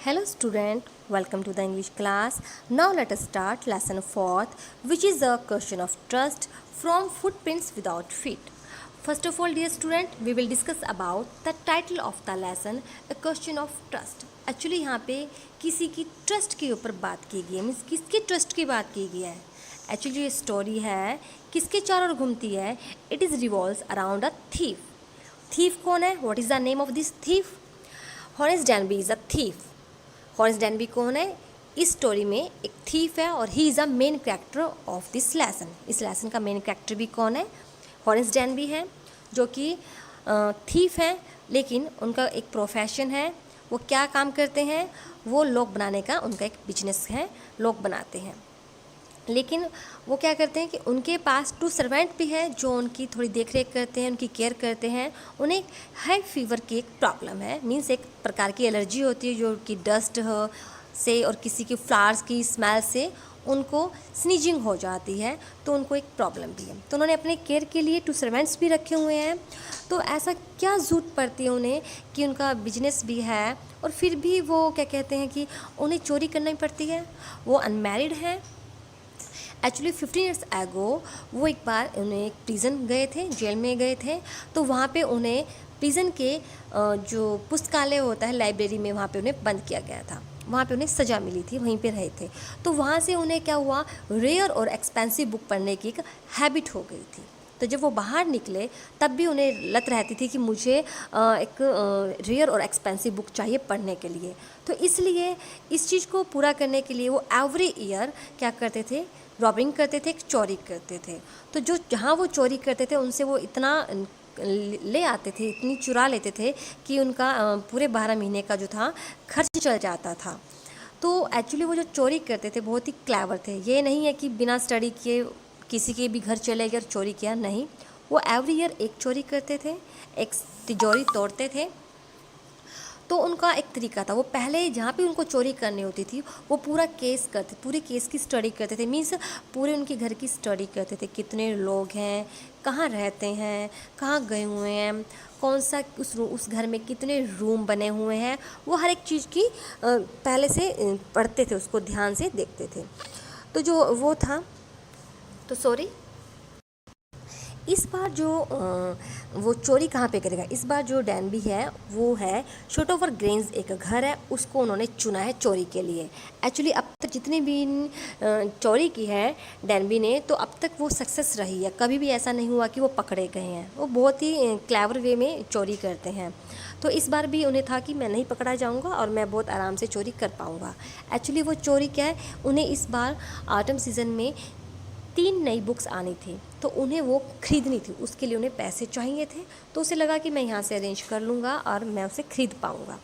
Hello student, welcome to the English class. Now let us start lesson 4th, which is the question of trust from footprints without feet. First of all, dear student, we will discuss about the title of the lesson, a question of trust. Actually यहाँ पे किसी की trust के ऊपर बात की गई है, मीन्स किसकी ट्रस्ट की बात की गई है. एक्चुअली ये स्टोरी है किसके चारों ओर घूमती है. It is revolves around a thief. Thief कौन है? What is the name of this thief? Horace डैनबी is a thief. Horace डैनबी कौन है? इस स्टोरी में एक थीफ है और he is a main character of this lesson. इस लेसन का मेन कैरेक्टर भी कौन है? हॉरेस डैनबी है, जो कि थीफ है, लेकिन उनका एक प्रोफेशन है. वो क्या काम करते हैं? वो लोग बनाने का उनका एक बिजनेस है, लोग बनाते हैं. लेकिन वो क्या करते हैं कि उनके पास 2 सर्वेंट भी है जो उनकी थोड़ी देख रेख करते हैं, उनकी केयर करते हैं. उन्हें हाई फीवर की एक प्रॉब्लम है, मीन्स एक प्रकार की एलर्जी होती है जो कि डस्ट से और किसी की फ्लावर्स की स्मेल से उनको स्नीजिंग हो जाती है, तो उनको एक प्रॉब्लम भी है. तो उन्होंने अपने केयर के लिए 2 सर्वेंट्स भी रखे हुए हैं. तो ऐसा क्या ज़रूरत पड़ती है उन्हें कि उनका बिजनेस भी है और फिर भी वो क्या कहते हैं कि उन्हें चोरी करनी पड़ती है. वो अनमैरिड हैं. एक्चुअली 15 ईयर्स एगो वो एक बार उन्हें एक प्रिज़न गए थे, जेल में गए थे. तो वहाँ पे उन्हें प्रिज़न के जो पुस्तकालय होता है, लाइब्रेरी में, वहाँ पे उन्हें बंद किया गया था. वहाँ पे उन्हें सज़ा मिली थी, वहीं पे रहे थे. तो वहाँ से उन्हें क्या हुआ, रेयर और एक्सपेंसिव बुक पढ़ने की एक हैबिट हो गई थी. तो जब वो बाहर निकले तब भी उन्हें लत रहती थी कि मुझे एक रेयर और एक्सपेंसिव बुक चाहिए पढ़ने के लिए. तो इसलिए इस चीज़ को पूरा करने के लिए वो एवरी ईयर क्या करते थे, रॉबिंग करते थे, एक चोरी करते थे. तो जो जहाँ वो चोरी करते थे उनसे वो इतना ले आते थे, इतनी चुरा लेते थे कि उनका पूरे 12 महीने का जो था खर्च चल जाता था. तो एक्चुअली वो जो चोरी करते थे बहुत ही क्लेवर थे. ये नहीं है कि बिना स्टडी किए किसी के भी घर चले गए और चोरी किया, नहीं. वो एवरी ईयर एक चोरी करते थे, एक तिजोरी तोड़ते थे. तो उनका एक तरीका था, वो पहले जहाँ पे उनको चोरी करनी होती थी वो पूरा केस करते, पूरे केस की स्टडी करते थे. मीन्स पूरे उनके घर की स्टडी करते थे, कितने लोग हैं, कहाँ रहते हैं, कहाँ गए हुए हैं, कौन सा उस घर में कितने रूम बने हुए हैं. वो हर एक चीज़ की पहले से पढ़ते थे, उसको ध्यान से देखते थे. तो जो वो था, तो सॉरी, इस बार जो वो चोरी कहाँ पे करेगा, इस बार जो डैनबी है वो है शोटोवर ग्रेन्स, एक घर है, उसको उन्होंने चुना है चोरी के लिए. एक्चुअली अब तक जितनी भी चोरी की है डैनबी ने, तो अब तक वो सक्सेस रही है. कभी भी ऐसा नहीं हुआ कि वो पकड़े गए हैं. वो बहुत ही क्लेवर वे में चोरी करते हैं. तो इस बार भी उन्हें था कि मैं नहीं पकड़ा जाऊंगा और मैं बहुत आराम से चोरी कर पाऊंगा. एक्चुअली वो चोरी क्या है, उन्हें इस बार ऑटम सीज़न में 3 नई बुक्स आनी थी, तो उन्हें वो ख़रीदनी थी. उसके लिए उन्हें पैसे चाहिए थे. तो उसे लगा कि मैं यहाँ से अरेंज कर लूँगा और मैं उसे ख़रीद पाऊँगा.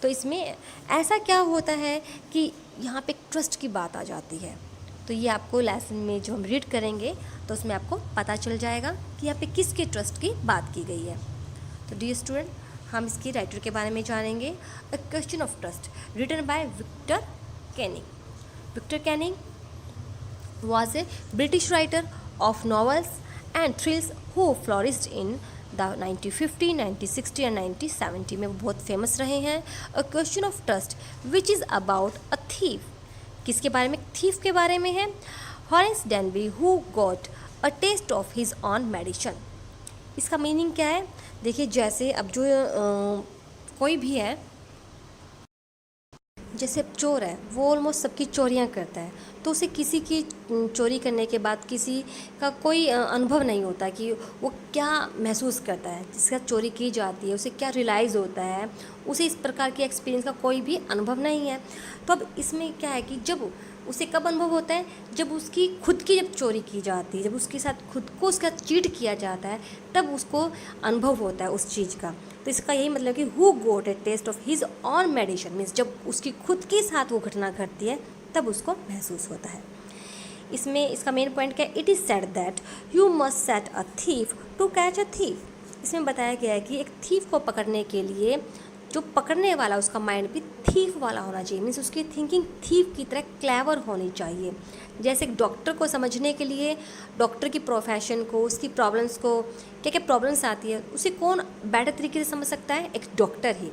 तो इसमें ऐसा क्या होता है कि यहाँ पे ट्रस्ट की बात आ जाती है. तो ये आपको लेसन में जो हम रीड करेंगे तो उसमें आपको पता चल जाएगा कि यहाँ पे किसके ट्रस्ट की बात की गई है. तो डियर स्टूडेंट, हम इसकी राइटर के बारे में जानेंगे. A question of trust, written by Victor Canning. Victor Canning was a British writer of novels and thrills who flourished in the 1950, 1960 and 1970 में वो बहुत फेमस रहे हैं. A question of trust which is about a thief. किसके बारे में? Thief के बारे में है. Horace डैनबी who got a taste of his own medicine. इसका मीनिंग क्या है? देखिए, जैसे अब जो कोई भी है, जैसे चोर है, वो ऑलमोस्ट सबकी चोरियां करता है. तो उसे किसी की चोरी करने के बाद किसी का कोई अनुभव नहीं होता कि वो क्या महसूस करता है. जिसका चोरी की जाती है उसे क्या रियलाइज़ होता है, उसे इस प्रकार के एक्सपीरियंस का कोई भी अनुभव नहीं है. तो अब इसमें क्या है कि जब उसे कब अनुभव होता है, जब उसकी खुद की जब चोरी की जाती है, जब उसके साथ खुद को उसका चीट किया जाता है, तब उसको अनुभव होता है उस चीज़ का. तो इसका यही मतलब कि who got a taste of his own medicine, means जब उसकी खुद के साथ वो घटना घटती है तब उसको महसूस होता है. इसमें इसका मेन पॉइंट क्या है? It is said that you must set a thief to catch a thief. इसमें बताया गया है कि एक थीफ को पकड़ने के लिए जो पकड़ने वाला उसका माइंड भी थीफ वाला होना चाहिए. मीन्स उसकी थिंकिंग थीफ की तरह क्लेवर होनी चाहिए. जैसे एक डॉक्टर को समझने के लिए डॉक्टर की प्रोफेशन को, उसकी प्रॉब्लम्स को, क्या क्या प्रॉब्लम्स आती है, उसे कौन बेटर तरीके से समझ सकता है? एक डॉक्टर ही.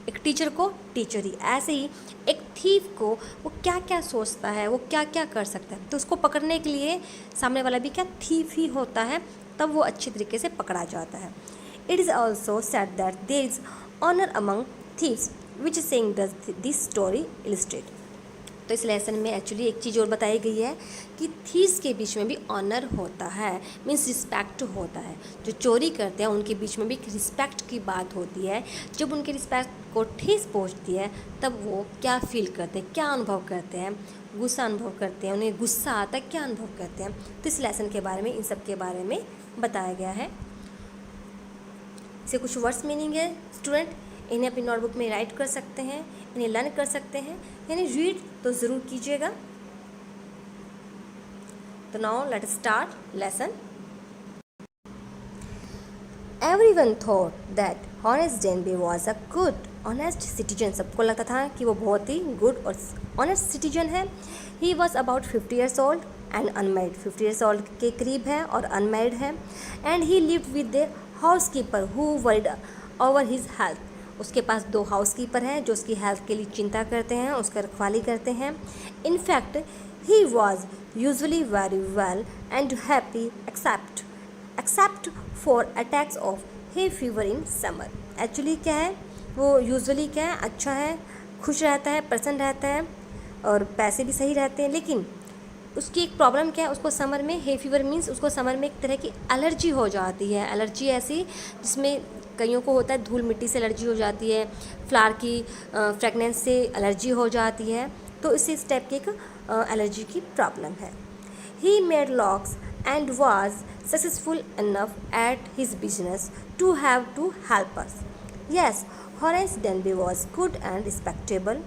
एक टीचर को टीचर ही, ऐसे ही एक थीफ को वो क्या क्या सोचता है, वो क्या क्या कर सकता है, तो उसको पकड़ने के लिए सामने वाला भी क्या थीफ ही होता है, तब वो अच्छी तरीके से पकड़ा जाता है। It is also said that there is honour among thieves which saying does this story illustrate. तो इस लेसन में एक्चुअली एक चीज़ और बताई गई है कि थीव्स के बीच में भी ऑनर होता है, मीन्स रिस्पेक्ट होता है। जो चोरी करते हैं उनके बीच में भी रिस्पेक्ट की बात होती है। जब उनके रिस्पेक्ट को ठेस पहुंचती है तब वो क्या फील करते हैं, क्या अनुभव करते हैं, गुस्सा अनुभव करते हैं, उन्हें गुस्सा आता है, क्या अनुभव करते हैं। तो इस लेसन के बारे में, इन सब के बारे में बताया गया है। इसे कुछ वर्ड्स मीनिंग है स्टूडेंट, इन्हें अपनी नोटबुक में राइट कर सकते हैं, इन्हें लर्न कर सकते हैं, यानी रीड तो ज़रूर कीजिएगा। तो now let us start lesson. Everyone thought that honest Denby was a good honest citizen. सबको लगता था कि वो बहुत ही गुड और ऑनेस्ट सिटीजन है। He was about 50 years old and unmarried, 50 years old के करीब है और अनमेरिड है। And he lived with the house keeper who worried over his health. उसके पास 2 हाउस कीपर हैं जो उसकी हेल्थ के लिए चिंता करते हैं, उसका रखवाली करते हैं। In fact he was usually very well and happy except for attacks of hay fever in summer. Actually क्या है, वो यूजुअली क्या है, अच्छा है, खुश रहता है, प्रसन्न रहता है और पैसे भी सही रहते हैं। लेकिन उसकी एक प्रॉब्लम क्या है, उसको समर में हे फीवर मीन्स उसको समर में एक तरह की एलर्जी हो जाती है। एलर्जी ऐसी जिसमें कईयों को होता है धूल मिट्टी से एलर्जी हो जाती है, फ्लावर की फ्रेगनेंस से एलर्जी हो जाती है, तो इस टाइप की एक एलर्जी की प्रॉब्लम है। He made locks and was successful enough at his business to have to help us. Yes, Horace Danby was good and respectable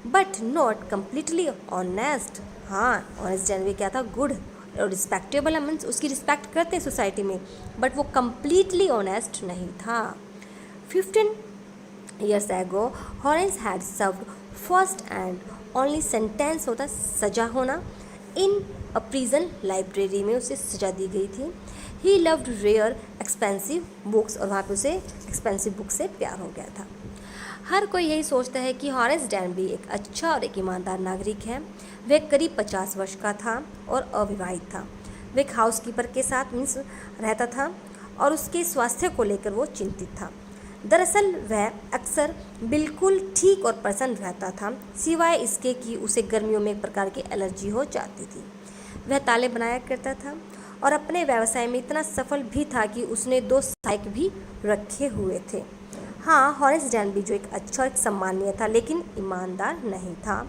but not completely honest. हाँ, ऑनेस्ट डेनबी क्या था, good और respectable है, means उसकी respect करते हैं society में, but वो कम्प्लीटली ऑनेस्ट नहीं था। 15 years ago Horace had served first and only sentence होता सजा होना इन अ प्रिजन लाइब्रेरी में उसे सजा दी गई थी। He loved rare expensive books और वहाँ पे उसे एक्सपेंसिव बुक से प्यार हो गया था। हर कोई यही सोचता है कि हॉरेंस डेनबी एक अच्छा और एक ईमानदार नागरिक है। वह करीब 50 वर्ष का था और अविवाहित था। वह एक हाउस कीपर के साथ मीन्स रहता था और उसके स्वास्थ्य को लेकर वो चिंतित था। दरअसल वह अक्सर बिल्कुल ठीक और प्रसन्न रहता था, सिवाय इसके कि उसे गर्मियों में एक प्रकार की एलर्जी हो जाती थी। वह ताले बनाया करता था और अपने व्यवसाय में इतना सफल भी था कि उसने 2 सहायक भी रखे हुए थे। हाँ, हॉरेंस डेनबी जो एक अच्छा और सम्मानीय था लेकिन ईमानदार नहीं था।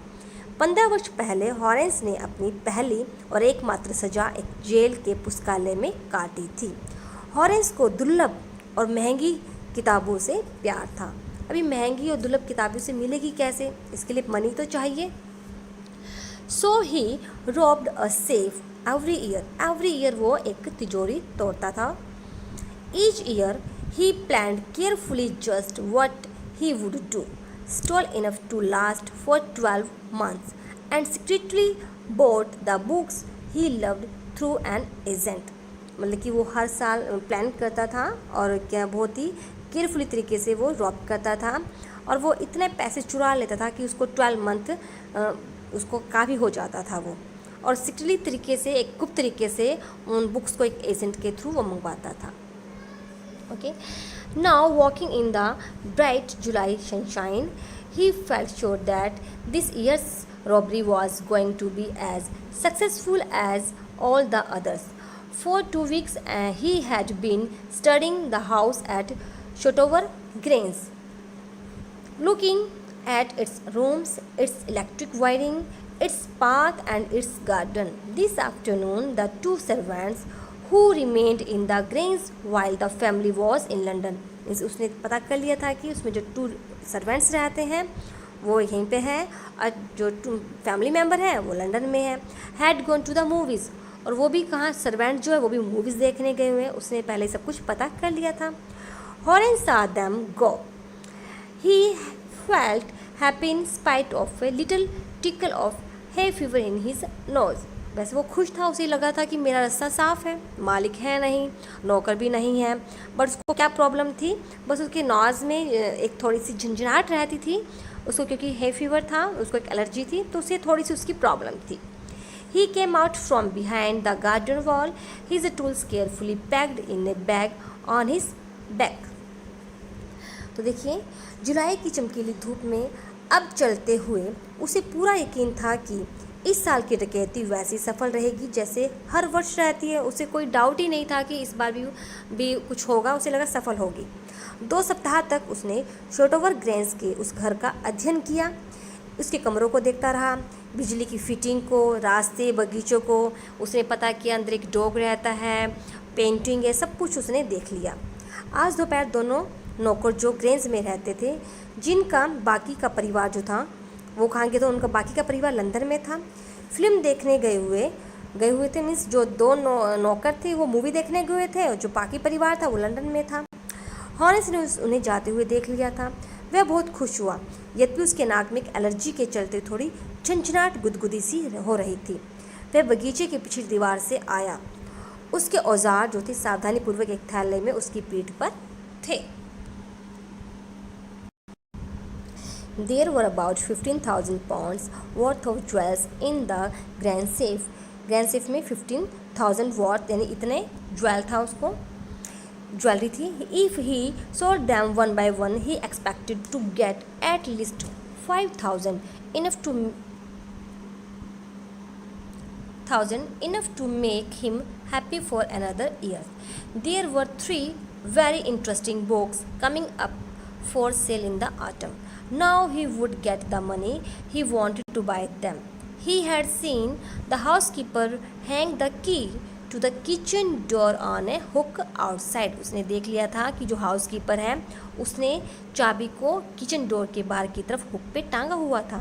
15 वर्ष पहले हॉरेंस ने अपनी पहली और एकमात्र सजा एक जेल के पुस्तकालय में काटी थी। हॉरेंस को दुर्लभ और महंगी किताबों से प्यार था। अभी महंगी और दुर्लभ किताबों से मिलेगी कैसे, इसके लिए मनी तो चाहिए। So he robbed a safe every year वो एक तिजोरी तोड़ता था। Each year he planned carefully just what he would do, stole enough to last for 12 months, and secretly bought the books he loved through an agent. मतलब कि वो हर साल plan करता था और क्या बहुत ही केयरफुली तरीके से वो रॉब करता था और वो इतने पैसे चुरा लेता था कि उसको 12 मंथ उसको काफ़ी हो जाता था वो, और सिक्रेटली तरीके से, एक गुप्त तरीके से उन बुक्स को एक एजेंट के थ्रू वो मंगवाता था। Okay, now walking in the bright July sunshine, he felt sure that this year's robbery was going to be as successful as all the others. For 2 weeks, he had been studying the house at Shotover Grange, looking at its rooms, its electric wiring, its path and its garden. This afternoon, the 2 servants who remained in the Grange while the family was in London. उसने पता कर लिया था कि उसमें जो 2 servants रहते हैं वो यहीं पे हैं और जो 2 फैमिली मेम्बर हैं वो लंदन में हैं। Had gone to the movies, और वो भी कहाँ, सर्वेंट जो है वो भी मूवीज़ देखने गए हुए हैं, उसने पहले सब कुछ पता कर लिया था। हॉरेंस saw them go. He felt happy in spite of a little tickle of hay fever in his nose. वैसे वो खुश था, उसे लगा था कि मेरा रास्ता साफ है, मालिक है नहीं, नौकर भी नहीं है। बट उसको क्या प्रॉब्लम थी, बस उसके नॉज में एक थोड़ी सी झंझनाहट रहती थी उसको, क्योंकि है फीवर था, उसको एक एलर्जी थी, तो उसे थोड़ी सी उसकी प्रॉब्लम थी। He came out from behind the garden wall, his tools carefully packed in a bag on his back. तो देखिए, जुलाई की चमकीली धूप में अब चलते हुए उसे पूरा यकीन था कि इस साल की डकैती वैसी सफल रहेगी जैसे हर वर्ष रहती है। उसे कोई डाउट ही नहीं था कि इस बार भी कुछ होगा, उसे लगा सफल होगी। 2 सप्ताह तक उसने शोटोवर ग्रेंज के उस घर का अध्ययन किया, उसके कमरों को देखता रहा, बिजली की फिटिंग को, रास्ते, बगीचों को। उसने पता किया अंदर एक डॉग रहता है, पेंटिंग है, सब कुछ उसने देख लिया। आज दोपहर दोनों नौकर जो ग्रेंज में रहते थे, जिनका बाकी का परिवार जो था वो कहाँ गया, तो उनका बाकी का परिवार लंदन में था। फिल्म देखने गए हुए थे, मीन्स जो 2 नौकर थे वो मूवी देखने गए हुए थे और जो बाकी परिवार था वो लंदन में था। हॉरेस ने उन्हें जाते हुए देख लिया था। वह बहुत खुश हुआ, यद्यपि उसके नाक में एक एलर्जी के चलते थोड़ी झंझनाहट गुदगुदी सी हो रही थी। वह बगीचे की पिछली दीवार से आया। उसके औजार जो थे सावधानीपूर्वक एक थैले में उसकी पीठ पर थे। There were about 15,000 pounds worth of jewels in the grand safe. Grand safe में 15,000 वर्थ यानी इतने ज्वेल था, उसको ज्वेलरी थी। If he sold them one by one, he expected to get at least 5,000, enough to make him happy for another year. There were 3 very interesting books coming up for sale in the autumn. Now he would get the money he wanted to buy them. He had seen the housekeeper hang the key to the kitchen door on a hook outside. उसने देख लिया था कि जो housekeeper है उसने चाबी को किचन डोर के बाहर की तरफ हुक पे टांगा हुआ था।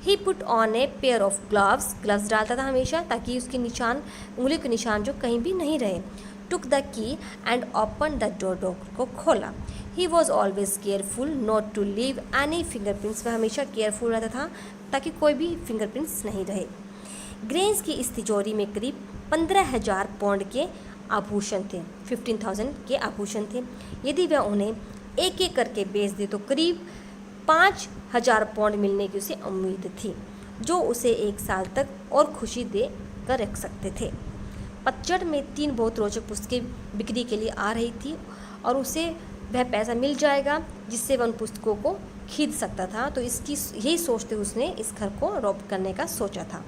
He put on a pair of gloves. Gloves डालता था हमेशा ताकि उसके निशान, उंगली के निशान जो कहीं भी नहीं रहे। Took the key and opened the door. Door को खोला। He was always careful not to leave any fingerprints. वह हमेशा केयरफुल रहता था ताकि कोई भी फिंगरप्रिंट्स नहीं रहे। ग्रेंज की इस तिजोरी में करीब 15,000 पाउंड के आभूषण थे, 15,000 के आभूषण थे। यदि वह उन्हें एक एक करके बेच दे तो करीब 5,000 पाउंड मिलने की उसे उम्मीद थी, जो उसे 1 साल तक और खुशी दे कर रख सकते थे। पतझड़ में 3 बहुत रोचक पुस्तकें बिक्री के लिए आ रही थी और उसे वह पैसा मिल जाएगा जिससे वह उन पुस्तकों को खरीद सकता था। तो इसकी यही सोचते उसने इस घर को रॉब करने का सोचा था।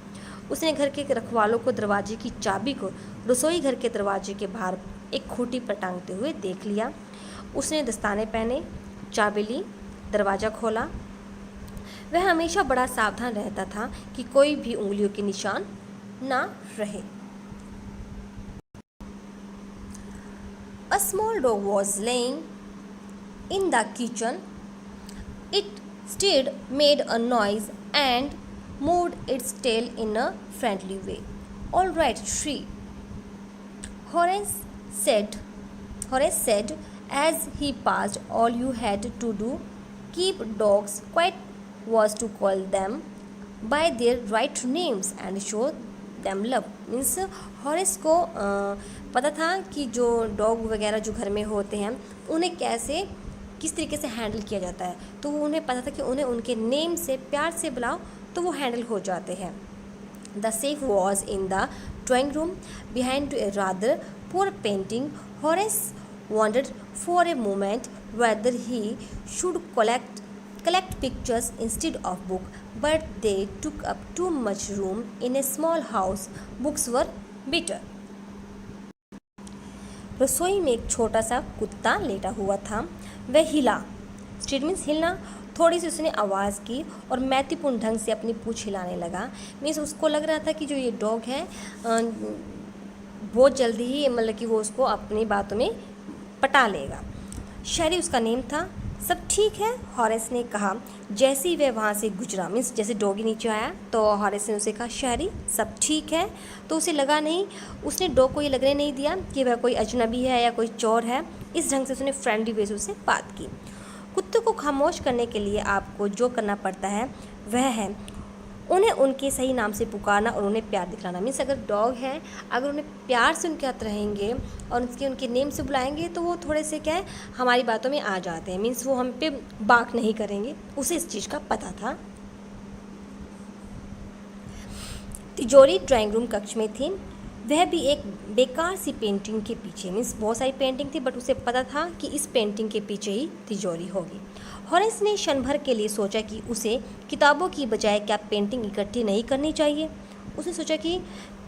उसने घर के रखवालों को दरवाजे की चाबी को रसोई घर के दरवाजे के बाहर एक खूंटी पर टांगते हुए देख लिया। उसने दस्ताने पहने, चाबी ली, दरवाज़ा खोला। वह हमेशा बड़ा सावधान रहता था कि कोई भी उंगलियों के निशान ना रहे। A small dog was laying in the kitchen. It stirred, made a noise, and moved its tail in a friendly way. "All right, Shri," Horace said as he passed. "All you had to do keep dogs quiet was to call them by their right names and show them love." Means Horace को पता था कि जो dog वगैरह जो घर में होते हैं उन्हें किस तरीके से हैंडल किया जाता है, तो उन्हें पता था कि उन्हें उनके नेम से प्यार से बुलाओ तो वो हैंडल हो जाते हैं। The safe was in the drawing room behind to a rather poor painting. Horace wondered for a moment whether he should collect pictures instead of books, but they took up too much room in a small house. Books were better. रसोई में एक छोटा सा कुत्ता लेटा हुआ था। वह हिला, स्ट्रीट मीन्स हिलना, थोड़ी सी उसने आवाज़ की और मैत्रीपूर्ण ढंग से अपनी पूँछ हिलाने लगा। मीन्स उसको लग रहा था कि जो ये डॉग है बहुत जल्दी ही मतलब कि वो उसको अपनी बातों में पटा लेगा। शैरी उसका नेम था। "सब ठीक है?" हॉरेस ने कहा जैसे ही वह वहाँ से गुजरा। मीन्स जैसे डॉगी नीचे आया तो हॉरेस ने उसे कहा, "शैरी, सब ठीक है?" तो उसे लगा नहीं, उसने डॉग को ये लगने नहीं दिया कि वह कोई अजनबी है या कोई चोर है। इस ढंग से उसने फ्रेंडली वे से उससे बात की। कुत्ते को खामोश करने के लिए आपको जो करना पड़ता है वह है उन्हें उनके सही नाम से पुकारना और उन्हें प्यार दिखलाना। मीन्स अगर डॉग है, अगर उन्हें प्यार से उनके साथ रहेंगे और उनके नेम से बुलाएंगे तो वो थोड़े से क्या है हमारी बातों में आ जाते हैं। मीन्स वो हम पे बाक नहीं करेंगे। उसे इस चीज़ का पता था। तिजोरी ड्राइंग रूम कक्ष में थी। वह भी एक बेकार सी पेंटिंग के पीछे। मीन्स बहुत सारी पेंटिंग थी बट उसे पता था कि इस पेंटिंग के पीछे ही तिजोरी होगी। हॉरेस ने क्षण भर के लिए सोचा कि उसे किताबों की बजाय क्या पेंटिंग इकट्ठी नहीं करनी चाहिए। उसने सोचा कि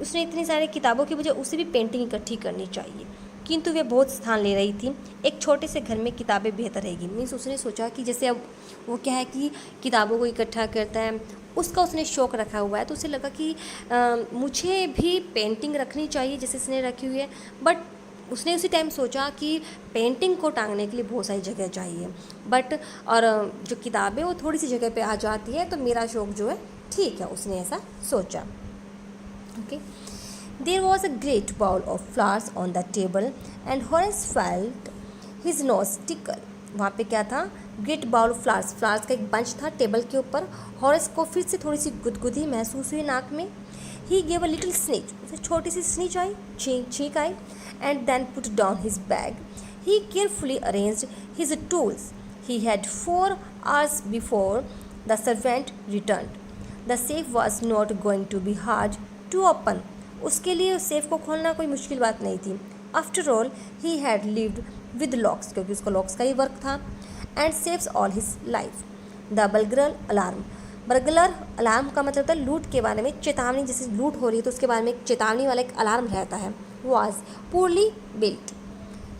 उसने इतनी सारी किताबों की बजाय उसे भी पेंटिंग इकट्ठी करनी चाहिए, किंतु वे बहुत स्थान ले रही थी। एक छोटे से घर में किताबें बेहतर रहेगी। मीन्स उसने सोचा कि जैसे अब वो क्या है कि किताबों को इकट्ठा करता है, उसका उसने शौक़ रखा हुआ है, तो उसे लगा कि मुझे भी पेंटिंग रखनी चाहिए जैसे इसने रखी हुई है। बट उसने उसी टाइम सोचा कि पेंटिंग को टांगने के लिए बहुत सारी जगह चाहिए, बट और जो किताबें वो थोड़ी सी जगह पे आ जाती है, तो मेरा शौक़ जो है ठीक है, उसने ऐसा सोचा। Okay, there was a great bowl of flowers on the table and Horace felt his nose tickle. वहाँ पे क्या था, great bowl of flowers, flowers का एक बंच था टेबल के ऊपर। हॉरेस को फिर से थोड़ी सी गुदगुदी महसूस हुई नाक में। He gave a little sneeze, उसे छोटी सी स्नीच आई, छींक आई, and then put down his bag. He carefully arranged his tools. He had 4 hours before the servant returned. The safe was not going to be hard to open. उसके लिए उस safe को खोलना कोई मुश्किल बात नहीं थी। After all he had lived with locks, क्योंकि उसको लॉक्स का ही वर्क था। And saves all his life. The burglar alarm, burglar alarm का मतलब था लूट के बारे में चेतावनी। जैसे लूट हो रही है तो उसके बारे में एक चेतावनी वाला एक अलार्म रहता है। Was poorly built.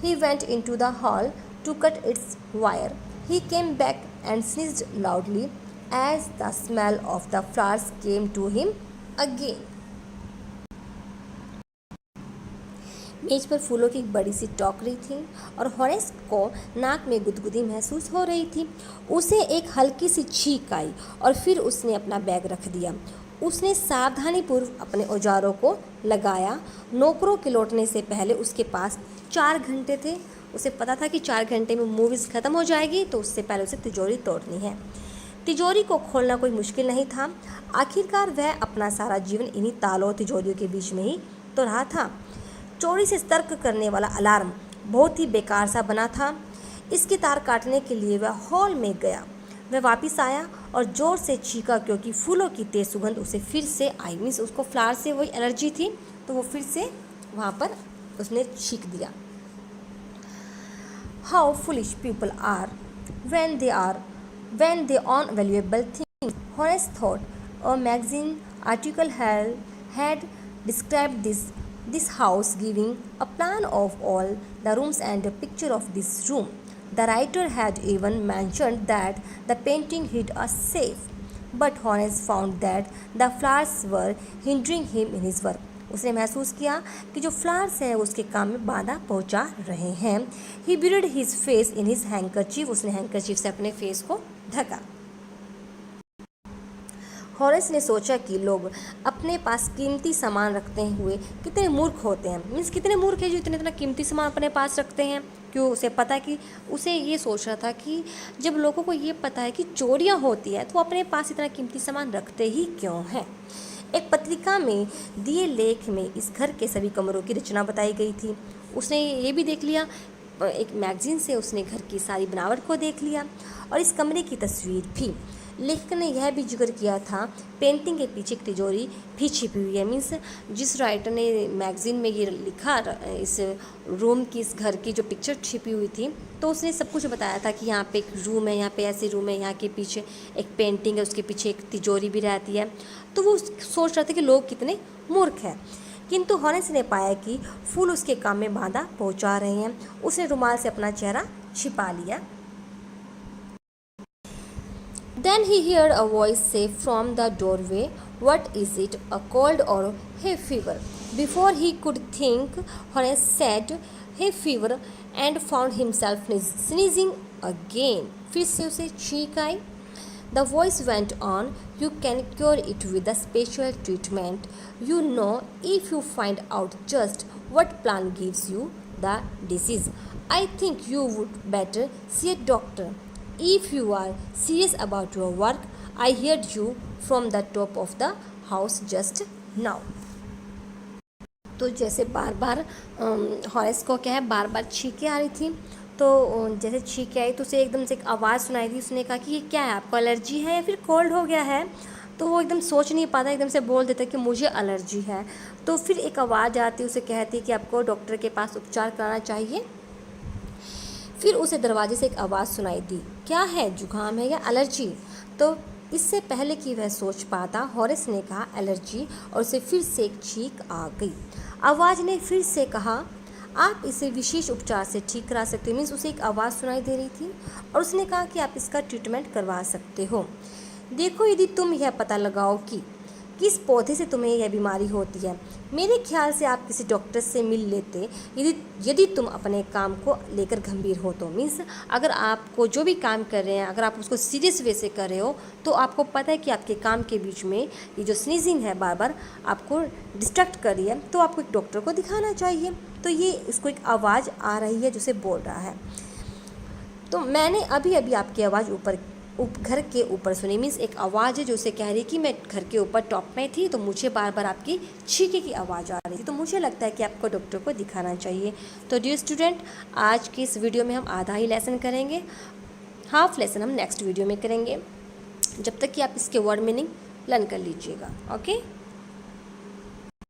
He went into the hall to cut its wire. He came back and sneezed loudly as the smell of the flowers came to him again. मेज पर फूलों की एक बड़ी सी टोकरी थी और हॉरेस को नाक में गुदगुदी महसूस हो रही थी। उसे एक हल्की सी छींक आई और फिर उसने अपना बैग रख दिया। उसने सावधानीपूर्वक अपने औजारों को लगाया। नौकरों के लौटने से पहले उसके पास 4 घंटे थे। उसे पता था कि 4 घंटे में मूवीज़ ख़त्म हो जाएगी, तो उससे पहले उसे तिजोरी तोड़नी है। तिजोरी को खोलना कोई मुश्किल नहीं था। आखिरकार वह अपना सारा जीवन इन्हीं तालों और तिजोरियों के बीच में ही तो रहा था। चोरी से सतर्क करने वाला अलार्म बहुत ही बेकार सा बना था। इसकी तार काटने के लिए वह हॉल में गया। वह वापस आया और ज़ोर से चीखा, क्योंकि फूलों की तेज सुगंध उसे फिर से आई। मीन्स उसको फ्लावर से वही एलर्जी थी, तो वो फिर से वहाँ पर उसने चीख दिया। How foolish people are when they own valuable things. Horace thought a magazine article had described this house, giving a plan of all the rooms and a picture of this room. The writer had even mentioned that the painting hid a safe, but Horace found that the flowers were hindering him in his work. उसने महसूस किया कि जो flowers हैं उसके काम में बाधा पहुंचा रहे हैं। ही buried his face in his handkerchief. उसने हैंकरचीफ से अपने फेस को ढका। हॉरेस ने सोचा कि लोग अपने पास कीमती सामान रखते हुए कितने मूर्ख होते हैं। मीन्स कितने मूर्ख हैं जो इतना कीमती सामान अपने पास रखते हैं। क्यों? उसे पता है कि उसे ये सोच रहा था कि जब लोगों को ये पता है कि चोरियां होती है तो अपने पास इतना कीमती सामान रखते ही क्यों हैं। एक पत्रिका में दिए लेख में इस घर के सभी कमरों की रचना बताई गई थी। उसने ये भी देख लिया, एक मैगजीन से उसने घर की सारी बनावट को देख लिया और इस कमरे की तस्वीर भी। लेखक ने यह भी जिक्र किया था पेंटिंग के पीछे एक तिजोरी भी छिपी हुई है। मीन्स जिस राइटर ने मैगजीन में ये लिखा इस रूम की, इस घर की जो पिक्चर छिपी हुई थी, तो उसने सब कुछ बताया था कि यहाँ पे एक रूम है, यहाँ पे ऐसे रूम है, यहाँ के पीछे एक पेंटिंग है, उसके पीछे एक तिजोरी भी रहती है। तो वो सोच रहा था कि लोग कितने मूर्ख हैं। किंतु हॉरेस ने पाया कि फूल उसके काम में बाधा पहुँचा रहे हैं। उसने रुमाल से अपना चेहरा छिपा लिया। Then he heard a voice say from the doorway, "What is it, a cold or hay fever?" Before he could think, Horace said, "Hay fever," and found himself sneezing again. फिर से उसे छींक आई। The voice went on, "You can cure it with a special treatment. You know, if you find out just what plant gives you the disease, I think you would better see a doctor. If you are serious about your work, I heard you from the top of the house just now. तो जैसे बार बार Horace को क्या है, बार बार छींकें आ रही थी। तो जैसे छींकें आई तो उसे एकदम से एक आवाज़ सुनाई दी। उसने कहा कि ये क्या है, आपको एलर्जी है या फिर कोल्ड हो गया है। तो वो एकदम सोच नहीं पाता, एकदम से बोल देता कि मुझे एलर्जी है। तो फिर एक आवाज़ आती, उसे कहती कि आपको डॉक्टर के पास उपचार कराना चाहिए। फिर उसे दरवाजे से एक आवाज़ सुनाई दी, क्या है, जुकाम है या एलर्जी। तो इससे पहले कि वह सोच पाता, हॉरेस ने कहा एलर्जी, और उसे फिर से एक छींक आ गई। आवाज़ ने फिर से कहा, आप इसे विशेष उपचार से ठीक करा सकते हो। मीन्स उसे एक आवाज़ सुनाई दे रही थी और उसने कहा कि आप इसका ट्रीटमेंट करवा सकते हो। देखो, यदि तुम यह पता लगाओ कि किस पौधे से तुम्हें यह बीमारी होती है, मेरे ख्याल से आप किसी डॉक्टर से मिल लेते, यदि तुम अपने काम को लेकर गंभीर हो तो। मीन्स अगर आपको जो भी काम कर रहे हैं, अगर आप उसको सीरियस वे से कर रहे हो, तो आपको पता है कि आपके काम के बीच में ये जो स्नीजिंग है बार बार आपको डिस्ट्रैक्ट कर रही है, तो आपको एक डॉक्टर को दिखाना चाहिए। तो ये इसको एक आवाज़ आ रही है जो उसे बोल रहा है। तो मैंने अभी अभी आपकी आवाज़ घर के ऊपर सुनी। मीन्स एक आवाज़ है जो उसे कह रही कि मैं घर के ऊपर टॉप में थी, तो मुझे बार बार आपकी छींके की आवाज़ आ रही थी, तो मुझे लगता है कि आपको डॉक्टर को दिखाना चाहिए। तो डियर स्टूडेंट, आज की इस वीडियो में हम आधा ही लेसन करेंगे, हाफ लेसन हम नेक्स्ट वीडियो में करेंगे, जब तक कि आप इसके वर्ड मीनिंग लर्न कर लीजिएगा। ओके।